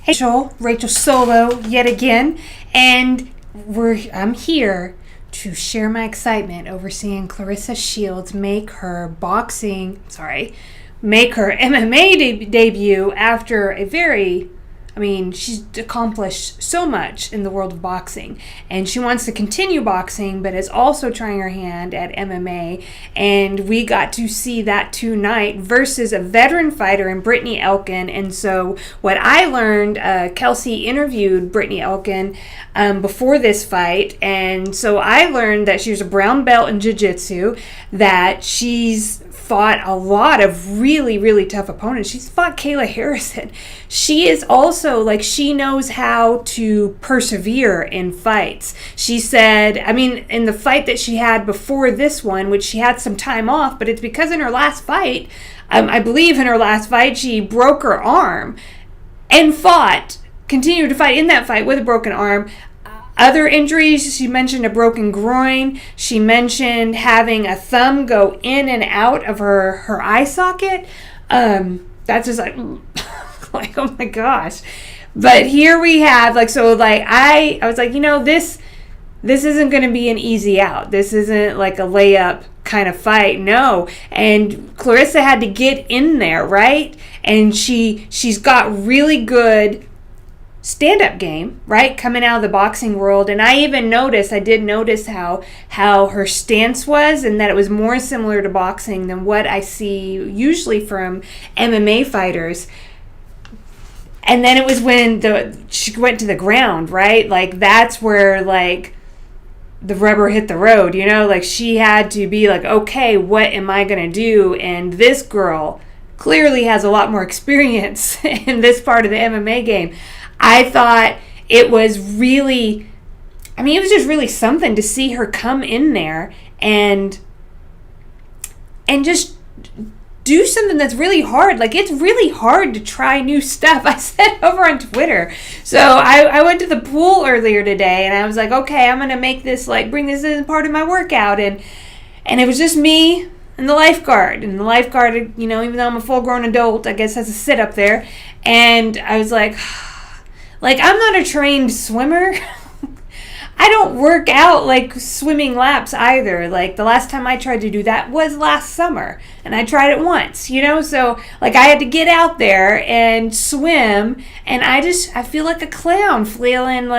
Hey, Rachel Solo yet again, and I'm here to share my excitement over seeing Claressa Shields make her MMA debut after she's accomplished so much in the world of boxing, and she wants to continue boxing, but is also trying her hand at MMA, and we got to see that tonight versus a veteran fighter in Brittney Elkin. And so what I learned, Kelsey interviewed Brittney Elkin before this fight, and so I learned that she was a brown belt in jiu-jitsu, that she's fought a lot of really, really tough opponents. She's fought Kayla Harrison. She is also, she knows how to persevere in fights. She said, in the fight that she had before this one, which she had some time off, but it's because in her last fight, I believe in her last fight, she broke her arm and continued to fight in that fight with a broken arm. Other injuries, she mentioned a broken groin. She mentioned having a thumb go in and out of her eye socket. That's just like, oh my gosh. But here we have, I was like, this isn't going to be an easy out. This isn't like a layup kind of fight. No. And Claressa had to get in there, right? And she's got really good stand-up game, right, coming out of the boxing world. And I did notice how her stance was, and that it was more similar to boxing than what I see usually from MMA fighters. And then it was when she went to the ground, right? That's where the rubber hit the road, she had to be okay, what am I gonna do? And this girl clearly has a lot more experience in this part of the MMA game. I thought it was really, it was just really something to see her come in there and just do something that's really hard. It's really hard to try new stuff. I said over on Twitter. So I went to the pool earlier today, and I was like, okay, I'm going to make this, bring this in part of my workout. And it was just me and the lifeguard. And the lifeguard, even though I'm a full-grown adult, I guess has a sit up there. And I was like, I'm not a trained swimmer. I don't work out swimming laps either. The last time I tried to do that was last summer, and I tried it once, so I had to get out there and swim, and I feel like a clown flailing.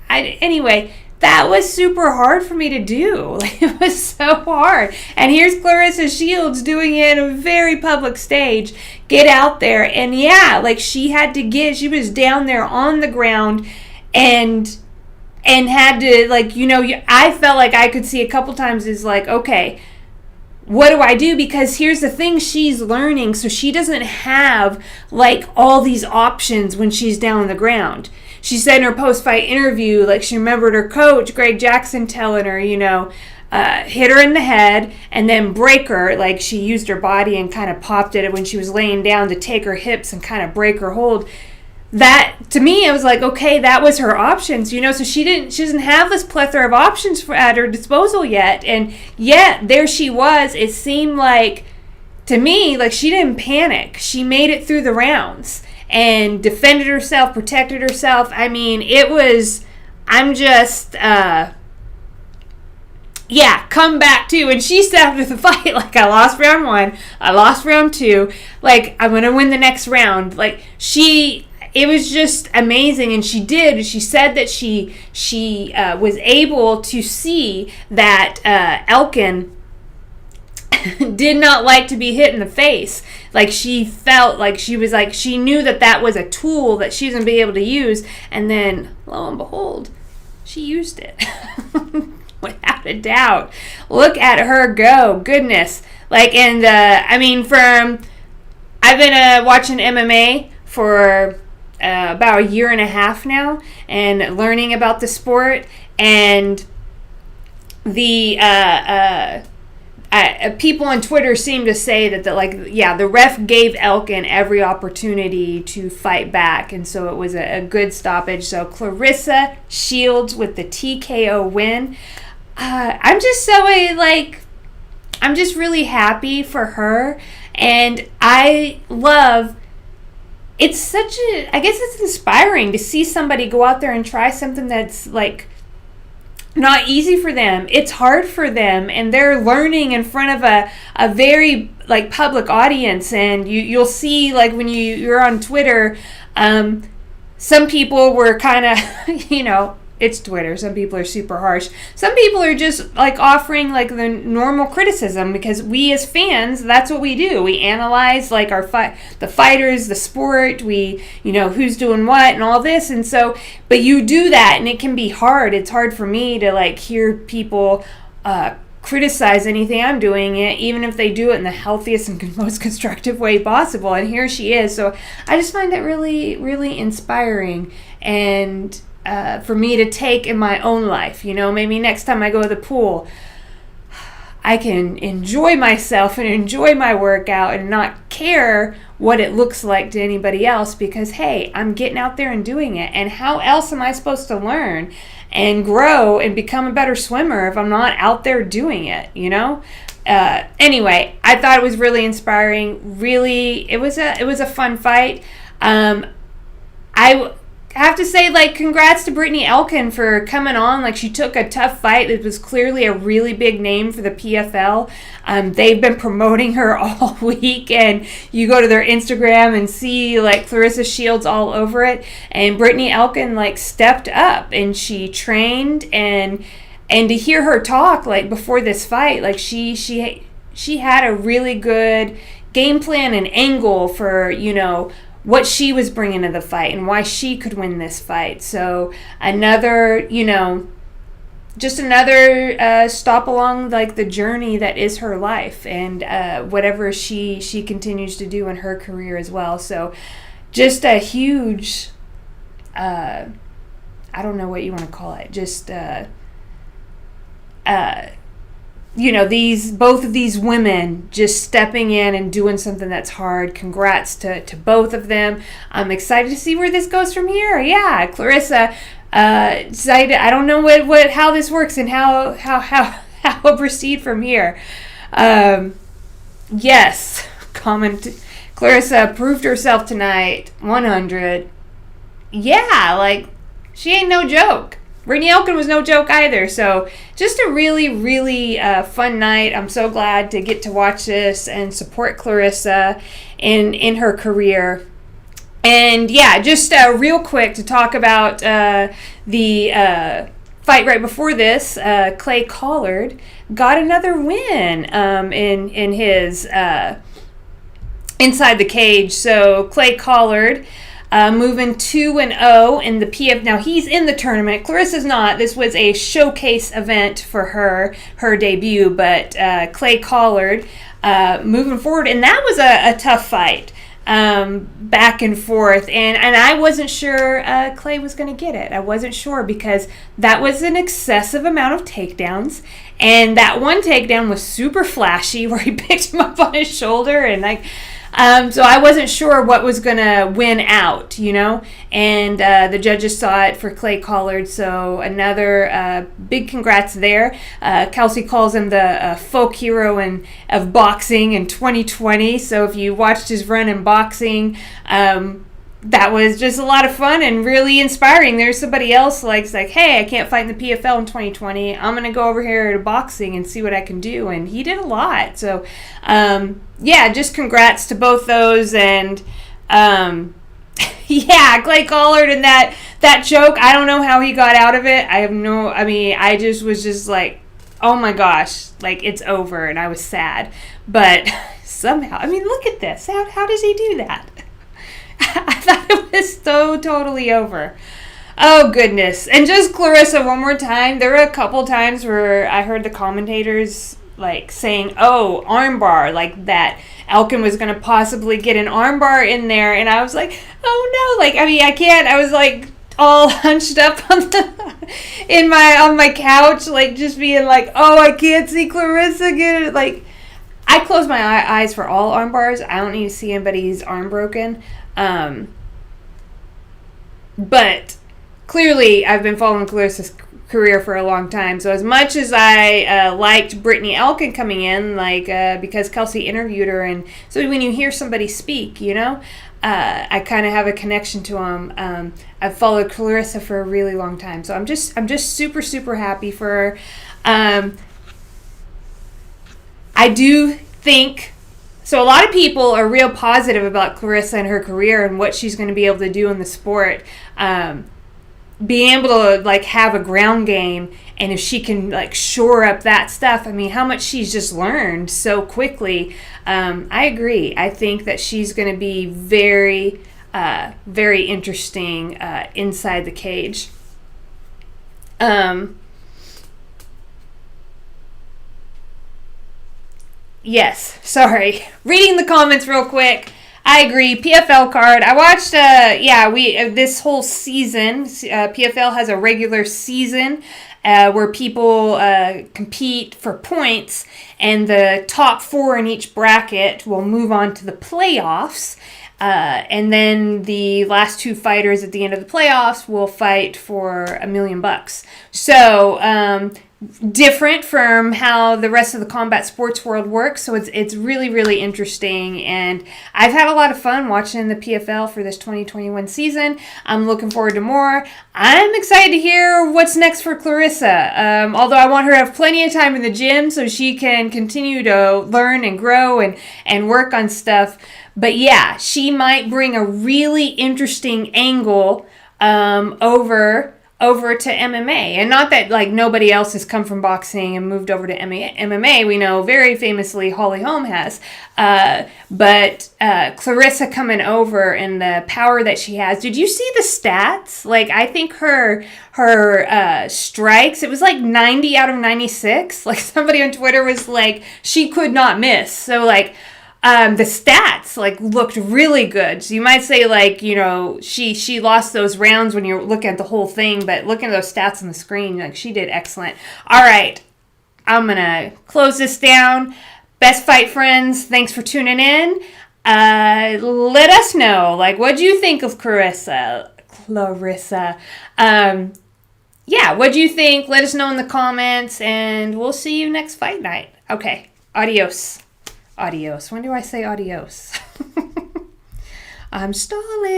Anyway, that was super hard for me to do. It was so hard. And here's Claressa Shields doing it in a very public stage. Get out there. And she was down there on the ground and had to, I felt like I could see a couple times is okay, what do I do? Because here's the thing, she's learning, so she doesn't have all these options when she's down on the ground. She said in her post-fight interview, she remembered her coach, Greg Jackson, telling her, hit her in the head and then break her. She used her body and kind of popped it when she was laying down to take her hips and kind of break her hold. That, to me, I was okay, that was her options, so she doesn't have this plethora of options at her disposal yet. And yet, there she was. It seemed to me, she didn't panic. She made it through the rounds and defended herself, protected herself. Come back too. And she said after the fight, I lost round 1, I lost round 2, I'm going to win the next round. It was just amazing, and she did. She said that she was able to see that Elkin did not like to be hit in the face. She felt she knew that was a tool that she was going to be able to use, and then, lo and behold, she used it. Without a doubt. Look at her go. Goodness. I've been watching MMA for about a year and a half now, and learning about the sport, and the people on Twitter seem to say that the ref gave Elkin every opportunity to fight back, and so it was a good stoppage. So Claressa Shields with the TKO win. I'm just really happy for her, and I love it's I guess it's inspiring to see somebody go out there and try something that's like not easy for them. It's hard for them, and they're learning in front of a very like public audience. And you'll see, like, when you're on Twitter, some people were kind of, it's Twitter. Some people are super harsh. Some people are just like offering like the normal criticism, because we as fans, that's what we do. We analyze like the fighters, the sport, we, who's doing what and all this. And so, but you do that and it can be hard. It's hard for me to like hear people criticize anything I'm doing, even if they do it in the healthiest and most constructive way possible. And here she is. So I just find that really, really inspiring. And for me to take in my own life, maybe next time I go to the pool, I can enjoy myself and enjoy my workout and not care what it looks like to anybody else, because, hey, I'm getting out there and doing it. And how else am I supposed to learn and grow and become a better swimmer if I'm not out there doing it, Anyway, I thought it was really inspiring. Really, it was a fun fight. I have to say, like, congrats to Brittney Elkin for coming on. Like, she took a tough fight. It was clearly a really big name for the PFL. They've been promoting her all week, and you go to their Instagram and see, like, Claressa Shields all over it. And Brittney Elkin, like, stepped up, and she trained, and to hear her talk, like, before this fight, like, she had a really good game plan and angle for, what she was bringing to the fight and why she could win this fight. So another, just another stop along like the journey that is her life, and whatever she continues to do in her career as well. So just a huge, I don't know what you want to call it, just both of these women just stepping in and doing something that's hard. Congrats to both of them. I'm excited to see where this goes from here. Yeah, Claressa, excited. I don't know how this works and how we'll proceed from here. Yes, Claressa proved herself tonight. 100. Yeah, like, she ain't no joke. Brittney Elkin was no joke either. So just a really, really fun night. I'm so glad to get to watch this and support Claressa in her career. And yeah, just real quick to talk about the fight right before this. Clay Collard got another win in his inside the cage. So Clay Collard moving 2-0 in the PF. Now he's in the tournament. Claressa's not. This was a showcase event for her debut. But Clay Collard moving forward, and that was a tough fight, back and forth. And I wasn't sure Clay was going to get it. I wasn't sure, because that was an excessive amount of takedowns. And that one takedown was super flashy, where he picked him up on his shoulder and like. So I wasn't sure what was going to win out, and the judges saw it for Clay Collard. So another big congrats there. Kelsey calls him the folk hero of boxing in 2020. So if you watched his run in boxing, that was just a lot of fun and really inspiring. There's somebody else like, hey, I can't fight in the PFL in 2020. I'm going to go over here to boxing and see what I can do. And he did a lot. So, yeah, just congrats to both those. And, yeah, Clay Collard and that choke, I don't know how he got out of it. I just was just like, oh my gosh, like, it's over. And I was sad. But somehow, look at this. How does he do that? I thought it was so totally over. Oh, goodness. And just Claressa one more time. There were a couple times where I heard the commentators, like, saying, oh, armbar, like that Elkin was going to possibly get an armbar in there. And I was like, oh, no. Like, I can't. I was, like, all hunched up on my couch, like, just being like, oh, I can't see Claressa get it. Like, I close my eyes for all arm bars. I don't need to see anybody's arm broken. But clearly I've been following Claressa's career for a long time. So as much as I liked Brittney Elkin coming in, like, because Kelsey interviewed her, and so when you hear somebody speak, I kind of have a connection to him. I've followed Claressa for a really long time, so I'm just super, super happy for her. I do think, so a lot of people are real positive about Claressa and her career and what she's going to be able to do in the sport. Being able to like have a ground game, and if she can like shore up that stuff, I mean, how much she's just learned so quickly. I agree. I think that she's going to be very, very interesting inside the cage. Yes, sorry. Reading the comments real quick. I agree. PFL card. I watched. This whole season. PFL has a regular season where people compete for points, and the top 4 in each bracket will move on to the playoffs. And then the last 2 fighters at the end of the playoffs will fight for $1 million. So different from how the rest of the combat sports world works. So it's really, really interesting. And I've had a lot of fun watching the PFL for this 2021 season. I'm looking forward to more. I'm excited to hear what's next for Claressa. Although I want her to have plenty of time in the gym so she can continue to learn and grow and work on stuff. But yeah, she might bring a really interesting angle over to MMA. And not that like nobody else has come from boxing and moved over to MMA. We know very famously Holly Holm has. But Claressa coming over and the power that she has. Did you see the stats? Like, I think her strikes, it was like 90 out of 96. Like, somebody on Twitter was like, she could not miss. So like, the stats like looked really good. So you might say like, you know, she lost those rounds when you're looking at the whole thing, but looking at those stats on the screen, like she did excellent. All right, I'm gonna close this down. Best Fight friends, thanks for tuning in. Let us know, like, what do you think of Claressa? Yeah, what do you think? Let us know in the comments, and we'll see you next fight night. Okay, adios. Adios. When do I say adios? I'm stalling.